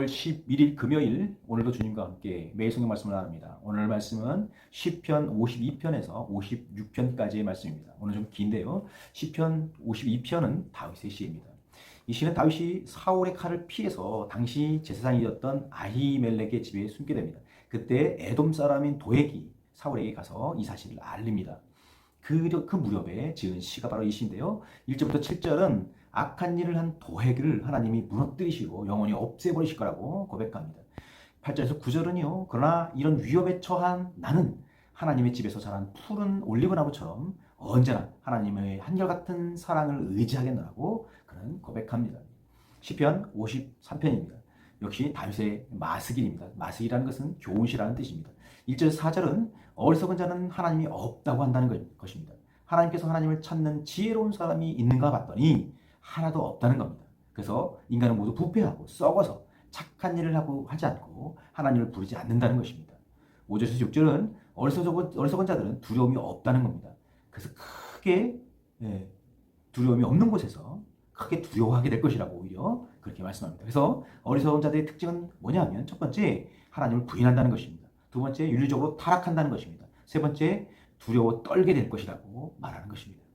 5월 11일 금요일, 오늘도 주님과 함께 매일 성경 말씀을 나눕니다. 오늘 말씀은 시편 52편에서 56편까지의 말씀입니다. 오늘 좀 긴데요. 시편 52편은 다윗의 시입니다. 이 시는 다윗이 사울의 칼을 피해서 당시 제사장이었던 아히멜렉의 집에 숨게 됩니다. 그때 에돔 사람인 도액이 사울에게 가서 이 사실을 알립니다. 그 무렵에 지은 시가 바로 이 시인데요. 1절부터 7절은 악한 일을 한 도액을 하나님이 무너뜨리시고 영원히 없애버리실 거라고 고백합니다. 8절에서 9절은요. 그러나 이런 위협에 처한 나는 하나님의 집에서 자란 푸른 올리브나무처럼 언제나 하나님의 한결같은 사랑을 의지하겠노라고 그는 고백합니다. 시편 53편입니다. 역시 다윗의 마스길입니다. 마스길이라는 것은 교훈시라는 뜻입니다. 1절 4절은 어리석은 자는 하나님이 없다고 한다는 것입니다. 하나님께서 하나님을 찾는 지혜로운 사람이 있는가 봤더니 하나도 없다는 겁니다. 그래서 인간은 모두 부패하고 썩어서 착한 일을 하지 않고 하나님을 부르지 않는다는 것입니다. 5절에서 6절은 어리석은 자들은 두려움이 없다는 겁니다. 그래서 크게 두려움이 없는 곳에서 크게 두려워하게 될 것이라고 오히려 그렇게 말씀합니다. 그래서 어리석은 자들의 특징은 뭐냐면 첫 번째 하나님을 부인한다는 것입니다. 두 번째 윤리적으로 타락한다는 것입니다. 세 번째 두려워 떨게 될 것이라고 말하는 것입니다.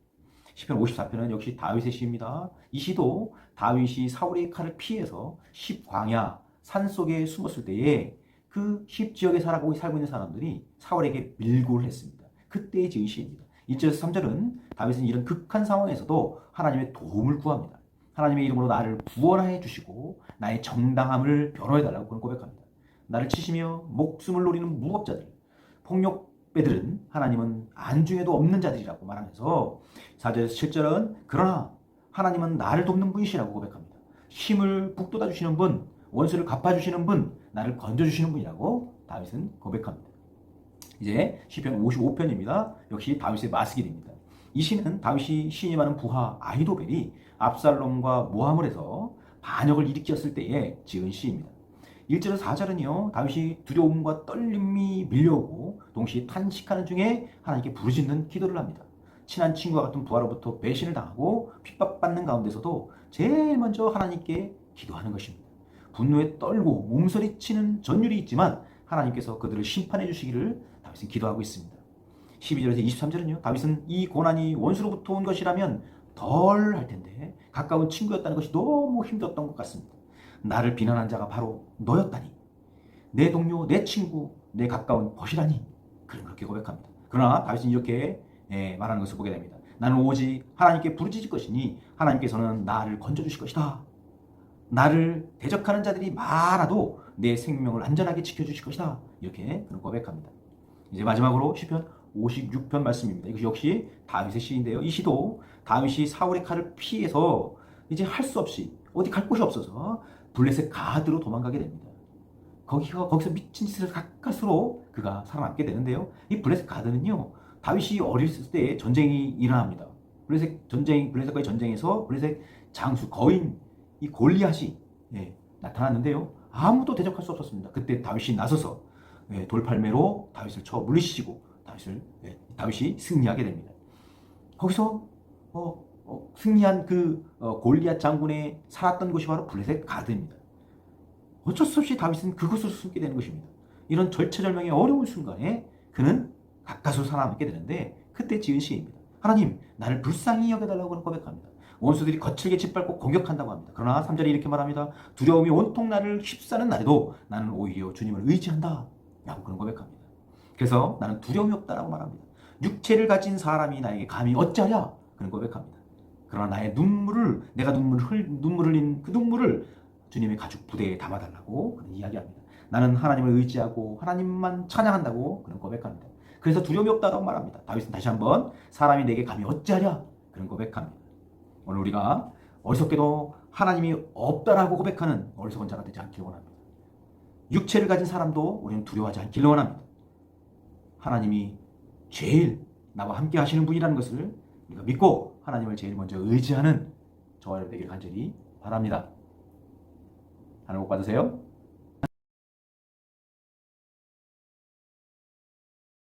시편 54편은 역시 다윗의 시입니다. 이 시도 다윗이 사울의 칼을 피해서 십광야 산속에 숨었을 때에 그 십지역에 살고 있는 사람들이 사울에게 밀고를 했습니다. 그때의 지은 시입니다. 1절에서 3절은 다윗은 이런 극한 상황에서도 하나님의 도움을 구합니다. 하나님의 이름으로 나를 구원해 주시고 나의 정당함을 변호해달라고 그는 고백합니다. 나를 치시며 목숨을 노리는 무법자들, 폭력배들은 하나님은 안중에도 없는 자들이라고 말하면서 4절에서 7절은 그러나 하나님은 나를 돕는 분이시라고 고백합니다. 힘을 북돋아 주시는 분, 원수를 갚아주시는 분, 나를 건져주시는 분이라고 다윗은 고백합니다. 이제 시편 55편입니다. 역시 다윗의 마스길입니다. 이 시는 다윗이 신임하는 부하 아히도벨이 압살롬과 모함을 해서 반역을 일으켰을 때에 지은 시입니다. 1절에서 4절은요. 다윗이 두려움과 떨림이 밀려오고 동시에 탄식하는 중에 하나님께 부르짖는 기도를 합니다. 친한 친구와 같은 부하로부터 배신을 당하고 핍박받는 가운데서도 제일 먼저 하나님께 기도하는 것입니다. 분노에 떨고 몸서리치는 전율이 있지만 하나님께서 그들을 심판해 주시기를 다윗은 기도하고 있습니다. 12절에서 23절은요. 다윗은 이 고난이 원수로부터 온 것이라면 덜 할 텐데 가까운 친구였다는 것이 너무 힘들었던 것 같습니다. 나를 비난한 자가 바로 너였다니. 내 동료, 내 친구, 내 가까운 벗이라니. 그렇게 고백합니다. 그러나 다윗은 이렇게 말하는 것을 보게 됩니다. 나는 오직 하나님께 부르짖을 것이니 하나님께서는 나를 건져주실 것이다. 나를 대적하는 자들이 많아도 내 생명을 안전하게 지켜주실 것이다. 이렇게 그는 고백합니다. 이제 마지막으로 시편 56편 말씀입니다. 이것이 역시 다윗의 시인데요. 이 시도 다윗이 사울의 칼을 피해서 이제 할 수 없이 어디 갈 곳이 없어서 블레셋 가드로 도망가게 됩니다. 거기서 미친 짓을 가까스로 그가 살아남게 되는데요. 이 블레셋 가드는요. 다윗이 어렸을 때 전쟁이 일어납니다. 블레셋과의 전쟁에서 블레셋 장수 거인 이 골리앗이 나타났는데요. 아무도 대적할 수 없었습니다. 그때 다윗이 나서서 돌팔매로 다윗을 쳐 물리치고 다윗이 승리하게 됩니다. 거기서 승리한 골리앗 장군의 살았던 곳이 바로 블레셋 가드입니다. 어쩔 수 없이 다윗은 그곳으로 숨게 되는 것입니다. 이런 절체절명의 어려운 순간에 그는 가까스로 살아남게 되는데 그때 지은 시입니다. 하나님, 나를 불쌍히 여겨달라고 고백합니다. 원수들이 거칠게 짓밟고 공격한다고 합니다. 그러나 3절에 이렇게 말합니다. 두려움이 온통 나를 휩싸는 날에도 나는 오히려 주님을 의지한다 라고 그런 고백합니다. 그래서 나는 두려움이 없다라고 말합니다. 육체를 가진 사람이 나에게 감히 어찌하랴 그런 고백합니다. 그러나 나의 내가 눈물을 흘린 그 눈물을 주님의 가죽 부대에 담아달라고 그는 이야기합니다. 나는 하나님을 의지하고 하나님만 찬양한다고 그는 고백합니다. 그래서 두려움이 없다라고 말합니다. 다윗은 다시 한번 사람이 내게 감히 어찌하랴 그런 고백합니다. 오늘 우리가 어리석게도 하나님이 없다라고 고백하는 어리석은 자가 되지 않기를 원합니다. 육체를 가진 사람도 우리는 두려워하지 않기를 원합니다. 하나님이 제일 나와 함께 하시는 분이라는 것을 우리가 믿고 하나님을 제일 먼저 의지하는 저와 여러분 되기를 간절히 바랍니다. 하나님 복 받으세요.